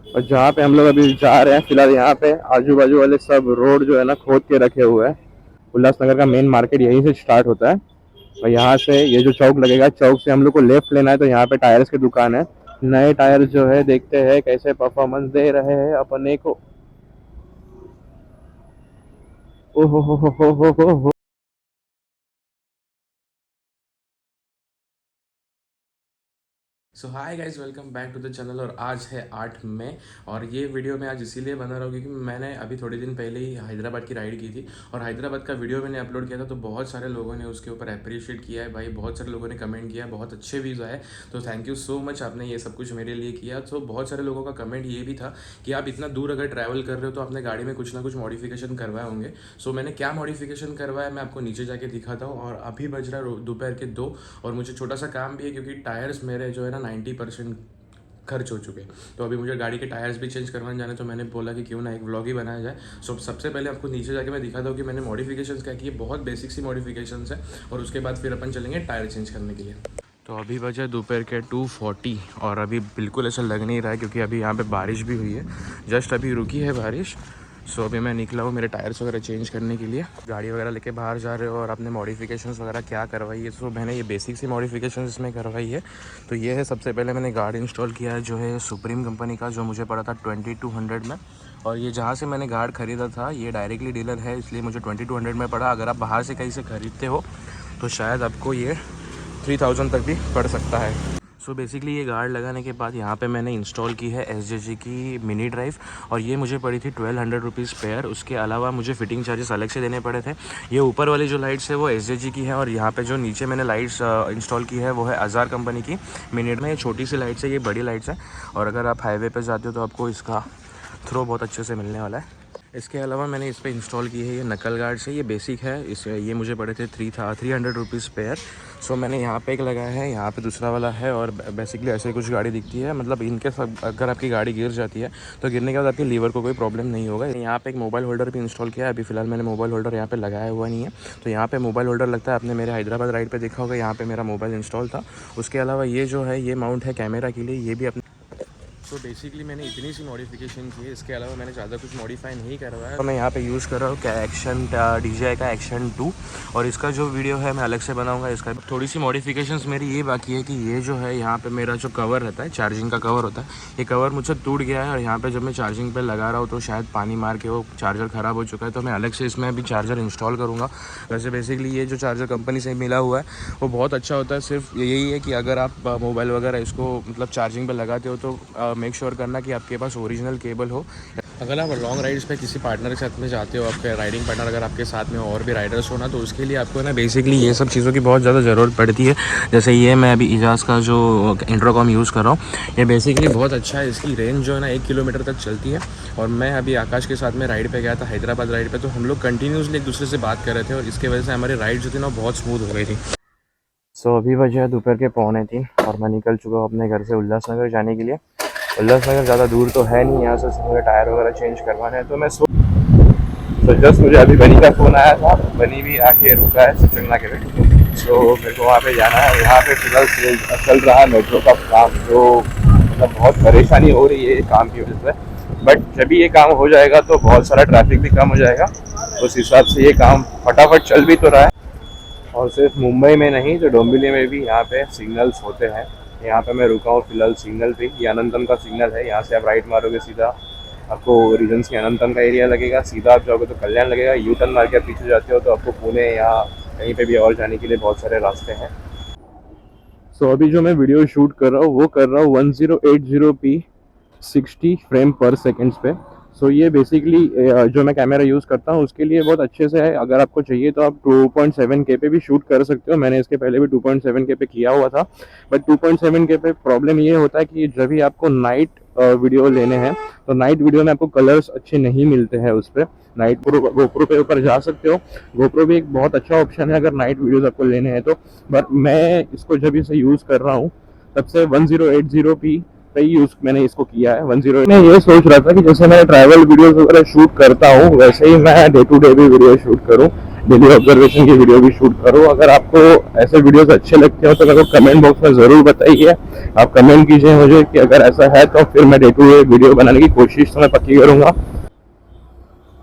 और जहाँ पे हम लोग अभी जा रहे हैं फिलहाल, यहाँ पे आजू बाजू वाले सब रोड जो है ना खोद के रखे हुए हैं। उल्लासनगर का मेन मार्केट यहीं से स्टार्ट होता है। और यहाँ से ये जो चौक लगेगा, चौक से हम लोग को लेफ्ट लेना है, तो यहाँ पे टायर्स की दुकान है। नए टायर जो है देखते हैं कैसे परफॉर्मेंस दे रहे हैं अपने को। ओहो हो। So hi guys, welcome back to the channel. और आज है 8 मई और ये वीडियो मैं आज इसीलिए बना रहा हूँ क्योंकि मैंने अभी थोड़े दिन पहले ही हैदराबाद की राइड की थी और हैदराबाद का वीडियो मैंने अपलोड किया था। तो बहुत सारे लोगों ने उसके ऊपर अप्रिशिएट किया है भाई, बहुत सारे लोगों ने कमेंट किया, बहुत अच्छे व्यूज़ आए। तो थैंक यू सो मच, आपने ये सब कुछ मेरे लिए किया। तो बहुत सारे लोगों का कमेंट ये भी था कि आप इतना दूर अगर ट्रैवल कर रहे हो तो अपने गाड़ी में कुछ ना कुछ मॉडिफिकेशन करवाए होंगे। सो मैंने क्या मॉडिफिकेशन करवाया मैं आपको नीचे जाके दिखाता हूँ। और अभी बज रहा है दोपहर के 2 और मुझे छोटा सा काम भी है क्योंकि टायर्स मेरे जो है ना 90% खर्च हो चुके। तो अभी मुझे गाड़ी के टायर्स भी चेंज करवाने जाने, तो मैंने बोला कि क्यों ना एक व्लॉग ही बनाया जाए। सो सबसे पहले आपको नीचे जाके मैं दिखाता हूँ कि मैंने मॉडिफिकेशंस क्या किए। बहुत बेसिक सी मॉडिफिकेशंस है और उसके बाद फिर अपन चलेंगे टायर चेंज करने के लिए। तो अभी बजा दोपहर के 2:40 और अभी बिल्कुल ऐसा लग नहीं रहा है क्योंकि अभी यहाँ पे बारिश भी हुई है, जस्ट अभी रुकी है बारिश। सो अभी मैं निकला हूँ मेरे टायर्स वगैरह चेंज करने के लिए। गाड़ी वगैरह लेके बाहर जा रहे हो और आपने मॉडिफिकेशंस वगैरह क्या करवाई है। सो मैंने ये बेसिक सी मॉडिफिकेशंस इसमें करवाई है। तो ये है, सबसे पहले मैंने गार्ड इंस्टॉल किया है जो है सुप्रीम कंपनी का, जो मुझे पड़ा था 2200 में। और ये जहाँ से मैंने गार्ड ख़रीदा था ये डायरेक्टली डीलर है, इसलिए मुझे 2200 में पड़ा। अगर आप बाहर से कहीं से ख़रीदते हो तो शायद आपको ये 3000 तक भी पड़ सकता है। सो बेसिकली ये गार्ड लगाने के बाद यहाँ पे मैंने इंस्टॉल की है एसजेजी की मिनी ड्राइव और ये मुझे पड़ी थी 1200 रुपीज़ पेयर। उसके अलावा मुझे फिटिंग चार्जेस अलग से देने पड़े थे। ये ऊपर वाली जो लाइट्स है वो एसजेजी की है और यहाँ पे जो नीचे मैंने लाइट्स इंस्टॉल की है वो है अजार कंपनी की मिनी में। ये छोटी सी लाइट्स है, ये बड़ी लाइट्स है और अगर आप हाईवे पर जाते हो तो आपको इसका थ्रो बहुत अच्छे से मिलने वाला है। इसके अलावा मैंने इस पर इंस्टॉल की है ये नकल गार्ड से, ये बेसिक है। इस ये मुझे पड़े थे 300 रुपीज़ पेयर। सो मैंने यहाँ पे एक लगाया है, यहाँ पे दूसरा वाला है और बेसिकली ऐसे कुछ गाड़ी दिखती है। मतलब इनके सब अगर आपकी गाड़ी गिर जाती है तो गिरने के बाद आपके लीवर को कोई प्रॉब्लम नहीं होगा। यहाँ पे एक मोबाइल होल्डर भी इंस्टॉल किया है। अभी फिलहाल मैंने मोबाइल होल्डर यहाँ पे लगाया हुआ नहीं है, तो यहाँ पे मोबाइल होल्डर लगता है। आपने मेरे हैदराबाद राइड पे देखा होगा, यहाँ पे मेरा मोबाइल इंस्टॉल था। उसके अलावा ये जो है ये माउंट है कैमरा के लिए, ये भी अपने। तो बेसिकली मैंने इतनी सी मॉडिफिकेशन की है, इसके अलावा मैंने ज़्यादा कुछ मॉडिफाई नहीं करवाया। तो मैं यहाँ पे यूज़ कर रहा हूँ क्या एक्शन DJI का एक्शन 2 और इसका जो वीडियो है मैं अलग से बनाऊँगा। इसका थोड़ी सी मॉडिफिकेशंस मेरी ये बाकी है कि ये जो है यहाँ पे मेरा जो कवर रहता है, चार्जिंग का कवर होता है, ये कवर मुझसे टूट गया है और यहाँ पे जब मैं चार्जिंग पे लगा रहा हूँ तो शायद पानी मार के वो चार्जर ख़राब हो चुका है। तो मैं अलग से इसमें अभी चार्जर इंस्टॉल करूँगा। वैसे बेसिकली ये जो चार्जर कंपनी से मिला हुआ है वो बहुत अच्छा होता है। सिर्फ यही है कि अगर आप मोबाइल वगैरह इसको मतलब चार्जिंग पे लगाते हो तो मेक श्योर करना कि आपके पास ओरिजिनल केबल हो। अगर आप लॉन्ग राइड्स पे किसी पार्टनर के साथ में जाते हो, आपके राइडिंग पार्टनर अगर आपके साथ में और भी राइडर्स हो ना, तो उसके लिए आपको ना बेसिकली ये सब चीज़ों की बहुत ज़्यादा ज़रूरत पड़ती है। जैसे ये मैं अभी इजाज़ का जो इंटरकॉम यूज़ कर रहा हूँ, ये बेसिकली बहुत अच्छा है। इसकी रेंज जो है ना 1 किलोमीटर तक चलती है। और मैं अभी आकाश के साथ में राइड पे गया था, हैदराबाद राइड पे, तो हम लोग कंटिन्यूसली एक दूसरे से बात कर रहे थे और इसके वजह से हमारी राइड जो थी ना बहुत स्मूथ हो गई थी। सो अभी बजे है दोपहर के 2:45 और मैं निकल चुका हूँ अपने घर से उल्लासनगर जाने के लिए। उल्लासनगर ज़्यादा दूर तो है नहीं यहाँ से, सिर्फ मुझे टायर वगैरह चेंज करवाना है। तो जस्ट मुझे अभी बनी का फ़ोन आया था, बनी भी आके रुका है सिचंगना के पे। सो मेरे को वहाँ पे जाना है। यहाँ पे फिलहाल चल रहा है मेट्रो का काम, जो मतलब बहुत परेशानी हो रही है काम की वजह से। बट जब ये काम हो जाएगा तो बहुत सारा ट्रैफिक भी कम हो जाएगा, उस हिसाब से ये काम फटाफट चल भी तो रहा है। और सिर्फ मुंबई में नहीं तो डोंबिवली में भी यहाँ पे सिग्नल्स होते हैं। यहाँ पे मैं रुका हूँ फिलहाल सिग्नल पे, ये अनंतम का सिग्नल है। यहाँ से आप राइट मारोगे सीधा आपको रीजन्स के अनंतम का एरिया लगेगा, सीधा आप जाओगे तो कल्याण लगेगा। यू टर्न मार के आप पीछे जाते हो तो आपको पुणे या कहीं पे भी और जाने के लिए बहुत सारे रास्ते हैं। सो अभी जो मैं वीडियो शूट कर रहा हूँ वो कर रहा हूँ 1080p 60 फ्रेम पर सेकेंड्स पे। सो ये बेसिकली जो मैं कैमरा यूज़ करता हूँ उसके लिए बहुत अच्छे से है। अगर आपको चाहिए तो आप 2.7K पे भी शूट कर सकते हो। मैंने इसके पहले भी 2.7K पे किया हुआ था। बट 2.7K पे प्रॉब्लम ये होता है कि जब भी आपको नाइट वीडियो लेने हैं तो नाइट वीडियो में आपको कलर्स अच्छे नहीं मिलते हैं उस पर। नाइट गोप्रो पे ऊपर जा सकते हो, गोप्रो भी एक बहुत अच्छा ऑप्शन है अगर नाइट वीडियोस आपको लेने हैं तो। बट मैं इसको जब इसे यूज़ कर रहा हूँ तब से 1080p पे यूज मैंने इसको किया है। 10 मैं ये सोच रहा था कि जैसे मैं ट्रैवल वीडियोस वगैरह शूट करता हूँ वैसे ही मैं डे टू डे भी वीडियो शूट करूँ। डेली ऑब्जर्वेशन की वीडियो भी शूट करूँ। अगर आपको ऐसे वीडियोस अच्छे लगते हो तो मेरे को कमेंट बॉक्स में ज़रूर बताइए। आप कमेंट कीजिए मुझे कि अगर ऐसा है तो फिर मैं डे टू डे वीडियो बनाने की कोशिश तो मैं पक्की करूँगा।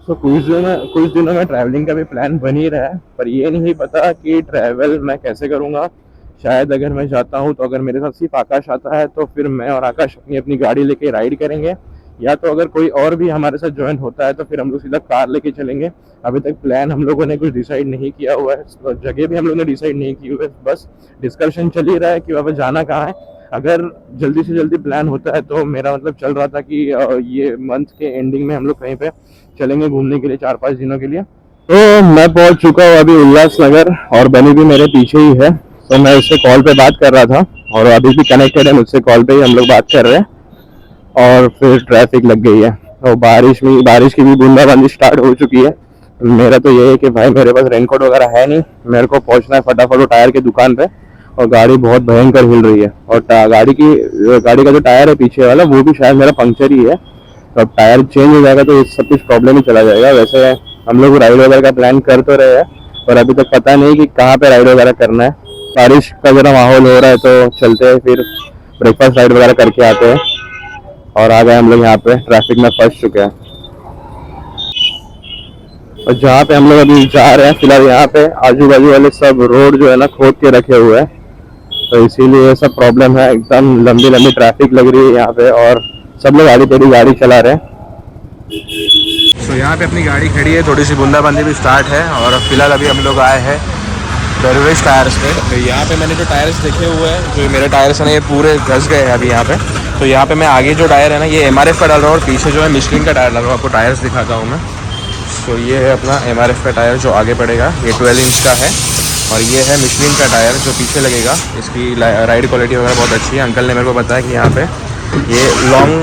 तो कुछ दिनों में ट्रैवलिंग का भी प्लान बन ही रहा है, पर ये नहीं पता कि ट्रैवल मैं कैसे करूँगा। शायद अगर मैं जाता हूँ तो अगर मेरे साथ सिर्फ आकाश आता है तो फिर मैं और आकाश अपनी अपनी गाड़ी लेके राइड करेंगे, या तो अगर कोई और भी हमारे साथ ज्वाइन होता है तो फिर हम लोग सीधा कार लेके चलेंगे। अभी तक प्लान हम लोगों ने कुछ डिसाइड नहीं किया हुआ है, जगह भी हम लोगों ने डिसाइड नहीं की हुई है, बस डिस्कशन चल ही रहा है कि वहाँ पर जाना कहाँ है। अगर जल्दी से जल्दी प्लान होता है तो मेरा मतलब चल रहा था कि ये मंथ के एंडिंग में हम लोग कहीं पे चलेंगे घूमने के लिए 4-5 दिनों के लिए। तो मैं पहुंच चुका हूँ अभी उल्लासनगर और बनी भी मेरे पीछे ही है। तो मैं उससे कॉल पे बात कर रहा था और अभी भी कनेक्टेड है मुझसे, कॉल पे ही हम लोग बात कर रहे हैं। और फिर ट्रैफिक लग गई है और बारिश की भी बूंदाबांदी स्टार्ट हो चुकी है। मेरा तो ये है कि भाई मेरे पास रेनकोट वगैरह है नहीं, मेरे को पहुंचना है फटाफट वो टायर की दुकान पे, और गाड़ी बहुत भयंकर हिल रही है। और गाड़ी का जो टायर है पीछे वाला वो भी शायद मेरा पंक्चर ही है। तो अब टायर चेंज हो जाएगा तो सब कुछ प्रॉब्लम ही चला जाएगा। वैसे हम लोग राइड वगैरह का प्लान कर तो रहे हैं, पर अभी तक पता नहीं कि कहाँ पे राइड वगैरह करना है। बारिश का जरा माहौल हो रहा है तो चलते हैं, फिर ब्रेकफास्ट राइड वगैरह करके आते हैं। और आ गए हम लोग यहाँ पे, ट्रैफिक में फंस चुके हैं। और जहाँ पे हम लोग अभी जा रहे हैं फिलहाल यहाँ पे आजू बाजू वाले सब रोड जो है ना खोद के रखे हुए हैं, तो इसीलिए ये सब प्रॉब्लम है। एकदम लंबी लंबी ट्रैफिक लग रही है यहाँ पे और सब लोग आधी टेढ़ी गाड़ी चला रहे हैं। तो यहाँ पे अपनी गाड़ी खड़ी है, थोड़ी सी बूंदाबांदी भी स्टार्ट है। और फिलहाल अभी हम लोग आए हैं दरवेश टायर्स पे। तो यहाँ पे मैंने जो टायर्स देखे हुए हैं, जो मेरे टायर्स हैं ना ये पूरे घस गए हैं अभी यहाँ पे। तो यहाँ पे मैं आगे जो टायर है ना ये MRF का डाल रहा हूँ और पीछे जो है मिशलिन का टायर डाल रहा हूँ। आपको टायर्स दिखाता हूँ मैं। तो ये है अपना MRF का टायर जो आगे पड़ेगा, ये 12 इंच का है। और ये है मिशलिन का टायर जो पीछे लगेगा। इसकी राइड क्वालिटी वगैरह बहुत अच्छी है। अंकल ने मेरे को बताया कि यहाँ पे ये लॉन्ग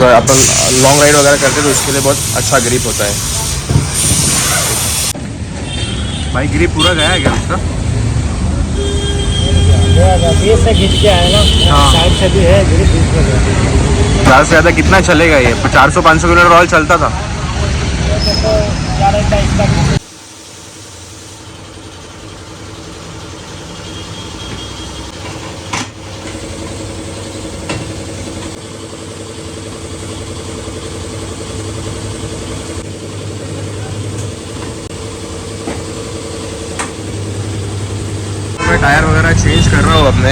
राइड वगैरह करते तो इसके लिए बहुत अच्छा ग्रिप होता है। भाई ग्रिप पूरा गया है क्या उसका? बीस से खींच के आया ना। हाँ। साइड से भी है, ग्रिप बीच में गया। ज़्यादा से ज़्यादा कितना चलेगा ये? 400-500 किलोमीटर ऑल चलता था। तो 4-5 तक टायर वगैरह चेंज कर रहा हूँ अपने।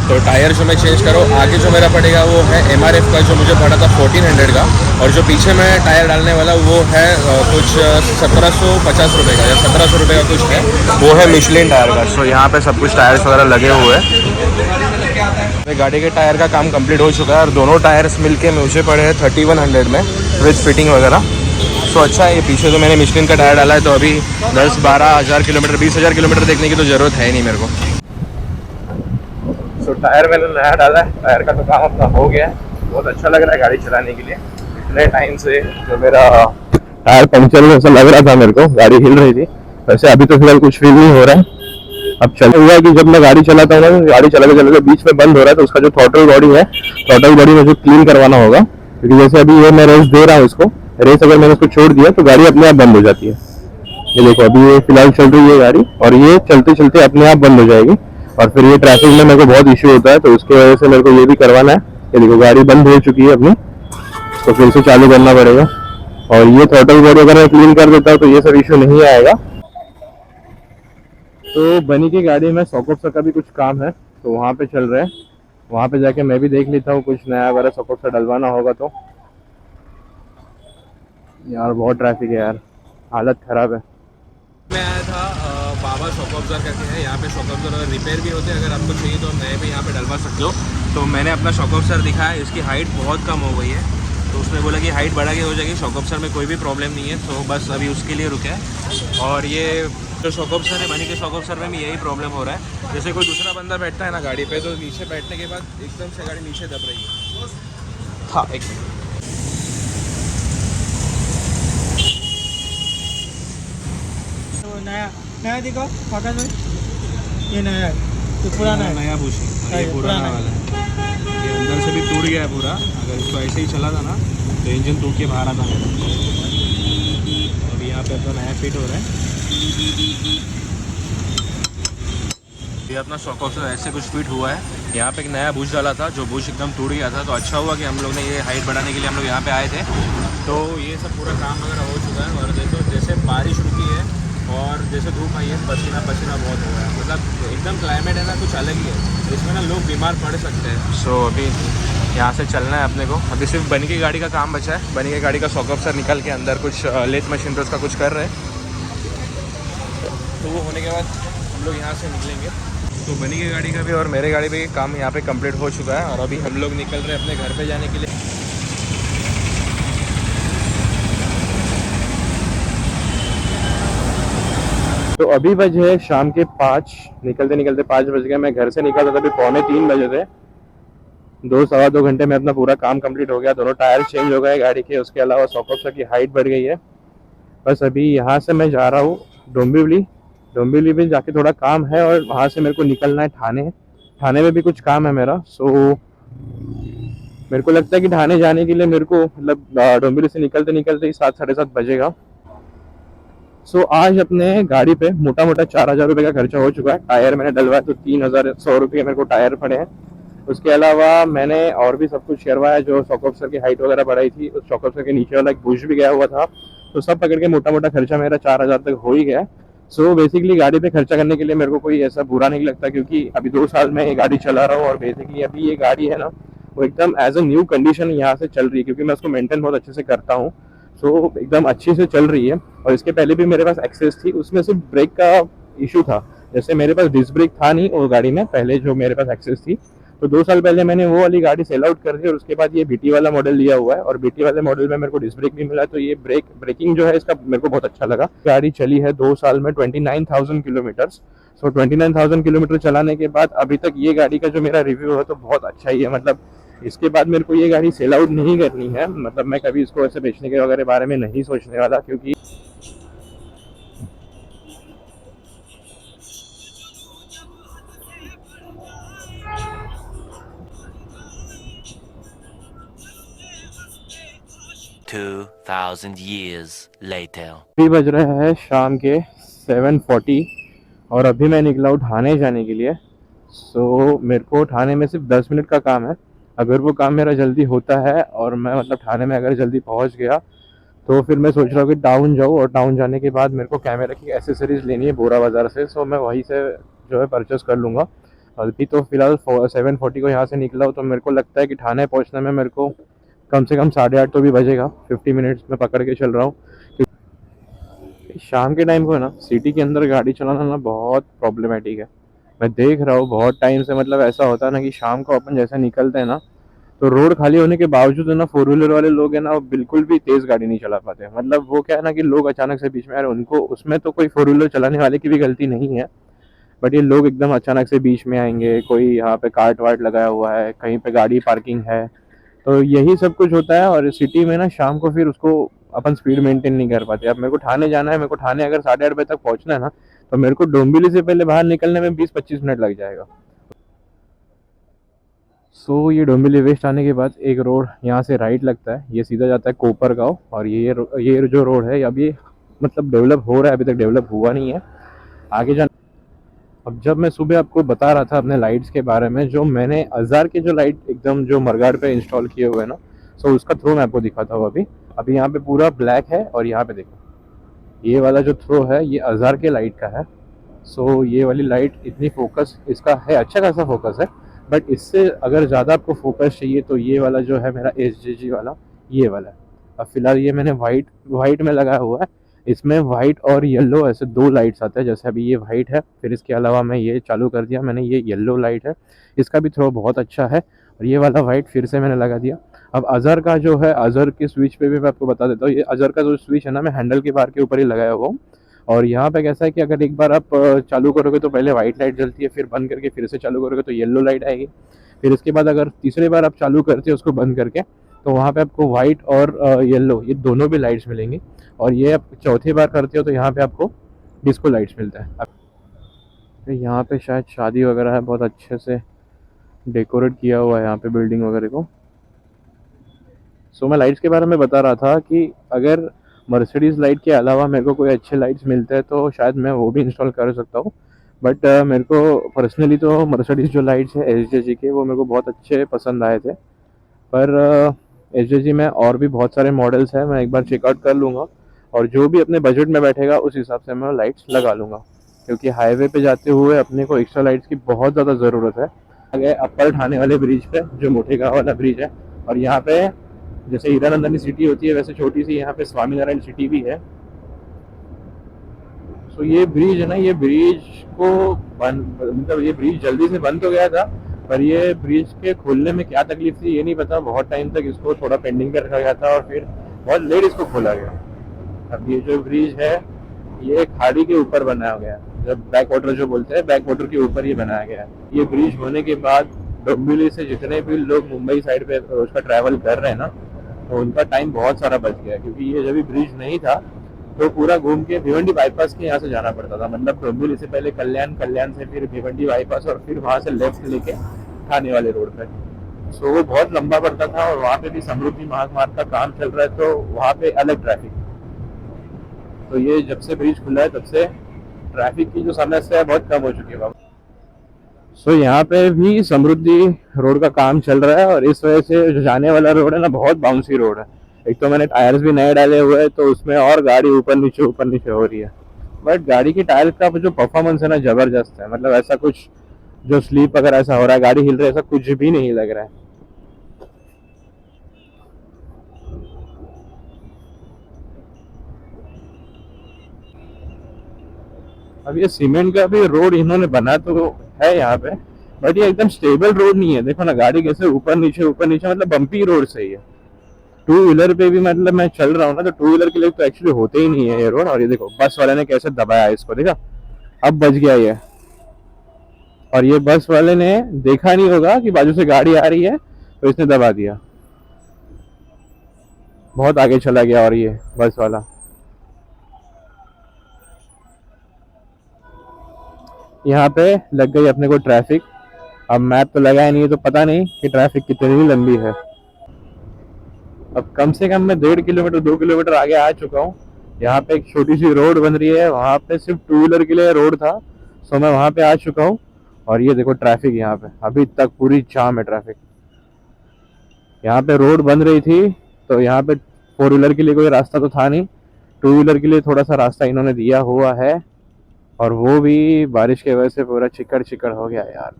तो टायर जो मैं चेंज कर रहा हूँ आगे जो मेरा पड़ेगा वो है MRF का जो मुझे पड़ा था 1400 का, और जो पीछे मैं टायर डालने वाला वो है कुछ 1750 रुपये का या 1700 रुपये का कुछ है, वो है मिशलिन टायर का। सो यहाँ पे सब कुछ टायर्स वगैरह लगे हुए हैं। गाड़ी के टायर का काम कंप्लीट हो चुका है और दोनों टायर्स मिलके मुझे पड़े हैं 3100 में विद फिटिंग वगैरह। तो अच्छा है। ये पीछे तो मैंने मिशलिन का टायर डाला है, तो अभी 10-12 हज़ार किलोमीटर 20 हज़ार किलोमीटर देखने की तो ज़रूरत है ही नहीं मेरे को। तो टायर मैंने नया डाला है, टायर का तो काम अपना हो गया है। बहुत अच्छा लग रहा है गाड़ी चलाने के लिए। इतने टाइम से जो मेरा टायर पंक्चर जैसा लग रहा था मेरे को, गाड़ी हिल रही थी, वैसे अभी तो फिलहाल कुछ फील नहीं हो रहा है। अब चल हुआ है कि जब मैं गाड़ी चलाता हूँ ना, गाड़ी चलाते चलाते बीच में बंद हो रहा है तो उसका जो थ्रॉटल बॉडी है, थ्रॉटल बॉडी मुझे क्लीन करवाना होगा। क्योंकि जैसे अभी ये मैं रेस दे रहा हूँ इसको, रेस अगर मैंने इसको छोड़ दिया तो गाड़ी अपने आप बंद हो जाती है। ये देखो अभी ये फिलहाल चल रही है गाड़ी और ये चलते चलते अपने आप बंद हो जाएगी। और फिर ये ट्रैफिक में मेरे को बहुत इश्यू होता है, तो उसकी वजह से मेरे को ये भी करवाना है। ये देखो गाड़ी बंद हो चुकी है अपनी, तो फिर से चालू करना पड़ेगा। और ये थ्रॉटल बॉडी अगर मैं क्लीन कर देता हूँ तो ये सब इश्यू नहीं आएगा। तो बनी की गाड़ी में सॉकअप्सर का भी कुछ काम है, तो वहाँ पे चल रहे हैं। वहाँ पे जाके मैं भी देख लेता हूँ कुछ नया वगैरह सॉकअप्सर डलवाना होगा तो। यार बहुत ट्रैफिक है यार, हालत ख़राब है। मैं आया था बाबा शॉक ऑब्जर करके है, यहाँ पे शॉक ऑब्जर अगर रिपेयर भी होते हैं, अगर आपको चाहिए तो नए पे यहाँ पे डलवा सकते हो। तो मैंने अपना शॉक ऑब्जर दिखाया, इसकी हाइट बहुत कम हो गई है, तो उसने बोला कि हाइट बढ़ा के हो जाएगी, शॉक ऑब्जर में कोई भी प्रॉब्लम नहीं है। तो बस अभी उसके लिए रुके हैं। और ये जो शॉक ऑब्जर है, बनी के शॉक ऑब्जर में भी यही प्रॉब्लम हो रहा है। जैसे कोई दूसरा बंदा बैठता है ना गाड़ी पे, तो नीचे बैठने के बाद एकदम से गाड़ी नीचे दब रही है। हाँ एक नया दिखाओ कागज में, ये नया है, तो पुराना है। नया बुशी, ये पुराना वाला है। ये अंदर से भी टूट गया है पूरा। अगर इसको ऐसे ही चला था ना तो इंजन टूट के बाहर आता मेरा। अभी यहाँ पे अपना नया फिट हो रहा है। ये अपना शॉक ऑफ ऐसे कुछ फीट हुआ है। यहाँ पे एक नया बुश डाला था, जो बुश एकदम टूट गया था, तो अच्छा हुआ कि हम लोग ने ये हाइट बढ़ाने के लिए हम लोग यहाँ पे आए थे। तो ये सब पूरा काम वगैरह हो चुका है। और देखो जैसे बारिश रुकी है और जैसे धूप आई है, पसीना पसीना बहुत हो गया है। मतलब एकदम क्लाइमेट है ना कुछ अलग ही है, इसमें ना लोग बीमार पड़ सकते हैं। सो अभी यहाँ से चलना है अपने को। अभी सिर्फ बनी की गाड़ी का काम बचा है। बनी की गाड़ी का शॉक ऑफ निकल के अंदर कुछ लेथ मशीन पर उसका कुछ कर रहे हैं, तो वो होने के बाद हम लोग यहाँ से निकलेंगे। तो बनी की गाड़ी का भी और मेरे गाड़ी भी काम यहाँ पे कंप्लीट हो चुका है। और अभी हम लोग निकल रहे हैं अपने घर पे जाने के लिए। तो अभी बजे शाम के 5, निकलते निकलते 5 बज गए। मैं घर से निकला था तभी 2:45 बजे थे। 2 सवा 2 घंटे में अपना पूरा काम कंप्लीट हो गया। दोनों टायर चेंज हो गए गाड़ी के, उसके अलावा सॉकअप की हाइट बढ़ गई है। बस अभी यहाँ से मैं जा रहा हूँ डोंबिवली। डोंबिवली में जाके थोड़ा काम है और वहाँ से मेरे को निकलना है ठाणे। ठाणे में भी कुछ काम है मेरा। सो मेरे को लगता है कि ठाणे जाने के लिए मेरे को मतलब डोंबिवली से निकलते निकलते ही 7 साढ़े 7 बजेगा। सो आज अपने गाड़ी पे मोटा मोटा 4,000 रुपये का खर्चा हो चुका है। टायर मैंने डलवाया तो 3,100 रुपये मेरे को टायर पड़े हैं। उसके अलावा मैंने और भी सब कुछ करवाया। जो शॉकअप्सर की हाइट वगैरह बढ़ाई थी, उस शॉकअप्सर के नीचे वाला एक बुश भी गया हुआ था। तो सब पकड़ के मोटा मोटा खर्चा मेरा 4,000 तक हो ही गया। सो बेसिकली गाड़ी पे खर्चा करने के लिए मेरे को कोई ऐसा बुरा नहीं लगता, क्योंकि अभी 2 साल में ये गाड़ी चला रहा हूँ। और बेसिकली अभी ये गाड़ी है ना, वो एकदम एज अ न्यू कंडीशन यहाँ से चल रही है, क्योंकि मैं उसको मेंटेन बहुत अच्छे से करता हूँ। सो एकदम अच्छे से चल रही है। और इसके पहले भी मेरे पास एक्सेस थी, उसमें सिर्फ ब्रेक का इशू था। जैसे मेरे पास डिस्क ब्रेक था नहीं वो गाड़ी में, पहले जो मेरे पास एक्सेस थी। तो 2 साल पहले मैंने वो वाली गाड़ी सेल आउट कर दी और उसके बाद ये बीटी वाला मॉडल लिया हुआ है। और बीटी वाले मॉडल में मेरे को डिस्क ब्रेक भी मिला। तो ये ब्रेकिंग जो है इसका मेरे को बहुत अच्छा लगा। गाड़ी चली है 2 साल में 29,000 किलोमीटर। सो 29,000 किलोमीटर चलाने के बाद अभी तक ये गाड़ी का जो मेरा रिव्यू है तो बहुत अच्छा ही है। मतलब इसके बाद मेरे को ये गाड़ी सेल आउट नहीं करनी है। मतलब मैं कभी इसको ऐसे बेचने के वगैरह बारे में नहीं सोचने वाला, क्योंकि 2,000 years later. अभी बज रहे हैं शाम के 7:40 और अभी मैं निकला हूँ ठाणे जाने के लिए। सो मेरे को ठाणे में सिर्फ 10 मिनट का काम है। अगर वो काम मेरा जल्दी होता है और मैं मतलब ठाणे में अगर जल्दी पहुँच गया, तो फिर मैं सोच रहा हूँ कि टाउन जाऊँ। और टाउन जाने के बाद मेरे को कैमरा की एसेसरीज लेनी है बोरा बाज़ार से। सो मैं वहीं से जो है परचेस कर लूँगा। अभी तो फिलहाल 7:40 को यहाँ से निकला हूँ, तो मेरे को लगता है कि ठाणे पहुँचने में मेरे को कम से कम 8:30 तो भी बजेगा। 50 मिनट्स में पकड़ के चल रहा हूँ। शाम के टाइम को है ना, सिटी के अंदर गाड़ी चलाना ना बहुत प्रॉब्लमेटिक है। मैं देख रहा हूँ बहुत टाइम से। मतलब ऐसा होता है ना कि शाम को अपन जैसे निकलते हैं ना, तो रोड खाली होने के बावजूद है ना, 4 व्हीलर वाले लोग है ना, वो बिल्कुल भी तेज गाड़ी नहीं चला पाते। मतलब वो क्या है ना कि लोग अचानक से बीच में आ रहे, उनको उसमें तो कोई 4 व्हीलर चलाने वाले की भी गलती नहीं है। बट ये लोग एकदम अचानक से बीच में आएंगे। कोई यहाँ पे कार्ट वार्ट लगाया हुआ है, कहीं पे गाड़ी पार्किंग है, तो यही सब कुछ होता है। और सिटी में ना शाम को फिर उसको अपन स्पीड मेंटेन नहीं कर पाते। अब मेरे को ठाणे जाना है, मेरे को ठाणे अगर 8:30 बजे तक पहुंचना है ना, तो मेरे को डोंबिवली से पहले बाहर निकलने में 20-25 मिनट लग जाएगा। सो ये डोंबिवली वेस्ट आने के बाद एक रोड यहाँ से राइट लगता है, ये सीधा जाता है कोपरगांव। और ये जो रोड है अब ये मतलब डेवलप हो रहा है, अभी तक डेवलप हुआ नहीं है आगे जाना। अब जब मैं सुबह आपको बता रहा था अपने लाइट्स के बारे में, जो मैंने हजार के जो लाइट एकदम जो मरगाड़ पे इंस्टॉल किए हुए हैं ना, सो उसका थ्रो मैं आपको दिखाता हूँ। अभी अभी यहाँ पे पूरा ब्लैक है और यहाँ पे देखो ये वाला जो थ्रो है ये हजार के लाइट का है। सो ये वाली लाइट इतनी फोकस इसका है, अच्छा खासा फोकस है। बट इससे अगर ज़्यादा आपको फोकस चाहिए तो ये वाला जो है मेरा SGG वाला, ये वाला है। अब फिलहाल ये मैंने वाइट में लगाया हुआ है। इसमें वाइट और येलो ऐसे 2 लाइट्स आते हैं। जैसे अभी ये वाइट है, फिर इसके अलावा मैं ये चालू कर दिया मैंने, ये येलो लाइट है, इसका भी थ्रो बहुत अच्छा है। और ये वाला वाइट फिर से मैंने लगा दिया। अब अजर का जो है, अजर के स्विच पे भी मैं आपको बता देता हूँ। ये अजर का जो स्विच है ना, मैं हैंडल के बार के ऊपर ही लगाया हुआ हूँ। और यहाँ पे कैसा है कि अगर एक बार आप चालू करोगे तो पहले वाइट लाइट जलती है, फिर बंद करके फिर से चालू करोगे तो येलो लाइट आएगी। फिर इसके बाद अगर तीसरी बार आप चालू करते हो उसको बंद करके, तो वहाँ पे आपको वाइट और येलो ये दोनों भी लाइट्स मिलेंगी। और ये आप चौथी बार करते हो तो यहाँ पे आपको डिस्को लाइट्स मिलता है। तो यहाँ पे शायद शादी वगैरह है, बहुत अच्छे से डेकोरेट किया हुआ है यहाँ पे बिल्डिंग वगैरह को। सो मैं लाइट्स के बारे में बता रहा था कि अगर मर्सिडीज़ लाइट के अलावा मेरे को कोई अच्छे लाइट्स मिलते हैं तो शायद मैं वो भी इंस्टॉल कर सकता हूँ। बट मेरे को पर्सनली तो मर्सिडीज़ जो लाइट्स है एसजेजी के, वो मेरे को बहुत अच्छे पसंद आए थे। पर एसजेजी में और भी बहुत सारे मॉडल्स हैं, मैं एक बार चेकआउट कर लूँगा और जो भी अपने बजट में बैठेगा उस हिसाब से मैं लाइट्स लगा लूँगा, क्योंकि हाईवे पे जाते हुए अपने को एक्स्ट्रा लाइट्स की बहुत ज़्यादा ज़रूरत है। आगे अपर ठाणे वाले ब्रिज पे, जो मोटेगांव वाला ब्रिज है, और यहाँ पे जैसे हीरानंदानी सिटी होती है वैसे छोटी सी यहाँ पे स्वामीनारायण सिटी भी है। सो ये ब्रिज है ना, ये ब्रिज को बंद, मतलब ये ब्रिज जल्दी से बंद तो गया था, पर ये ब्रिज के खोलने में क्या तकलीफ थी ये नहीं पता। बहुत टाइम तक इसको थोड़ा पेंडिंग पे रखा गया था और फिर बहुत लेट इसको खोला गया। अब ये जो ब्रिज है ये खाड़ी के ऊपर बनाया गया है, जब बैक वाटर जो बोलते हैं, बैक वाटर के ऊपर ये बनाया गया है। ये ब्रिज होने के बाद डोंबिवली से जितने भी लोग मुंबई साइड पे रोज का ट्रैवल कर रहे हैं ना, तो उनका टाइम बहुत सारा बच गया, क्योंकि ये जब भी ब्रिज नहीं था तो पूरा घूम के भिवंडी बाईपास के यहाँ से जाना पड़ता था। मतलब डोंबिवली से पहले कल्याण, कल्याण से फिर भिवंडी बाईपास और फिर वहाँ से लेफ्ट लेके ठाणे वाले रोड पे। सो वो बहुत लंबा पड़ता था और वहाँ पे भी समृद्धि महामार्ग का काम चल रहा है तो वहाँ पे अलग ट्रैफिक। तो ये जब से ब्रिज खुला है तब से ट्रैफिक की जो समस्या है बहुत कम हो चुकी है बाबा। सो यहाँ पे भी समृद्धि रोड का काम चल रहा है और इस वजह से जो जाने वाला रोड है ना बहुत बाउंसी रोड है। एक तो मैंने टायर्स भी नए डाले हुए हैं तो उसमें और गाड़ी ऊपर नीचे हो रही है। बट गाड़ी की टायर का जो परफॉर्मेंस है ना जबरदस्त है, मतलब ऐसा कुछ जो स्लीप अगर ऐसा हो रहा है, गाड़ी हिल रही है, ऐसा कुछ भी नहीं लग रहा है। अब ये सीमेंट का भी रोड इन्होंने बना तो है यहाँ पे, बट ये एकदम स्टेबल रोड नहीं है। देखो ना गाड़ी कैसे ऊपर नीचे, मतलब बम्पी रोड सही है। टू व्हीलर पे भी मतलब मैं चल रहा हूँ ना, तो टू व्हीलर के लिए तो एक्चुअली होते ही नहीं है ये रोड। और ये देखो बस वाले ने कैसे दबाया है इसको, देखा अब बच गया ये। और ये बस वाले ने देखा नहीं होगा कि बाजू से गाड़ी आ रही है तो इसने दबा दिया, बहुत आगे चला गया। और ये बस वाला यहाँ पे लग गई अपने को ट्रैफिक। अब मैप तो लगाया नहीं है तो पता नहीं कि ट्रैफिक कितनी लंबी है। अब कम से कम मैं 1.5 किलोमीटर 2 किलोमीटर आगे आ चुका हूँ। यहाँ पे एक छोटी सी रोड बन रही है, वहाँ पे सिर्फ टू व्हीलर के लिए रोड था, सो मैं वहाँ पे आ चुका हूँ। और ये देखो ट्रैफिक यहाँ पे अभी तक पूरी जाम है ट्रैफिक। यहाँ पे रोड बन रही थी तो यहाँ पे फोर व्हीलर के लिए कोई रास्ता तो था नहीं, टू व्हीलर के लिए थोड़ा सा रास्ता इन्होंने दिया हुआ है, और वो भी बारिश की वजह से पूरा चिकड़ हो गया यार।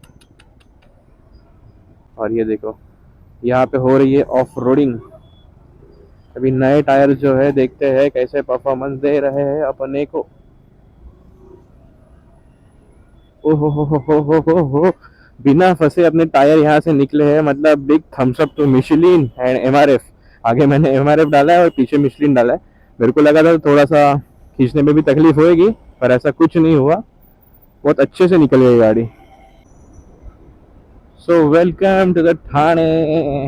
और ये देखो यहाँ पे हो रही है ऑफ रोडिंग। अभी नए टायर जो है देखते हैं कैसे परफॉर्मेंस दे रहे हैं अपने को। ओहो हो, बिना फंसे अपने टायर यहाँ से निकले हैं। मतलब big thumbs up to Michelin and MRF. आगे मैंने एमआरएफ डाला है और पीछे मिशेलिन डाला है। मेरे को लगा था थोड़ा सा खींचने में भी तकलीफ होएगी, पर ऐसा कुछ नहीं हुआ, बहुत अच्छे से निकल गई गाड़ी। So welcome to the Thane.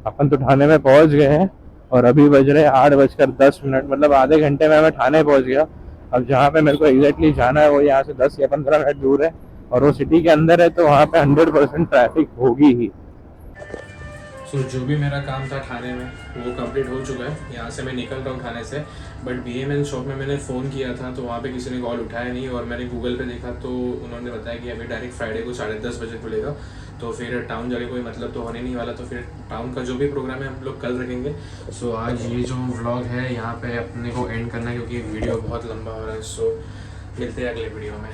अपन तो ठाणे में पहुंच गए हैं और अभी बज रहे 8:10, मतलब आधे घंटे में मैं ठाणे पहुंच गया। अब जहाँ पे मेरे को एग्जैक्टली जाना है वो यहाँ से 10 या 15 मिनट दूर है और वो सिटी के अंदर है, तो वहाँ पे 100% ट्रैफिक होगी ही। सो जो भी मेरा काम था ठाणे में वो कंप्लीट हो चुका है। यहाँ से मैं निकल रहा हूँ ठाणे से, बट BMN शॉप में मैंने फ़ोन किया था तो वहाँ पे किसी ने कॉल उठाया नहीं, और मैंने गूगल पे देखा तो उन्होंने बताया कि अभी डायरेक्ट फ्राइडे को 10:30 बजे खुलेगा, तो फिर टाउन जाके कोई मतलब तो होने नहीं वाला, तो फिर टाउन का जो भी प्रोग्राम है हम लोग कल रखेंगे। सो आज ये जो व्लॉग है यहाँ पे अपने को एंड करना है क्योंकि वीडियो बहुत लंबा हो रहा है। सो मिलते हैं अगले वीडियो में।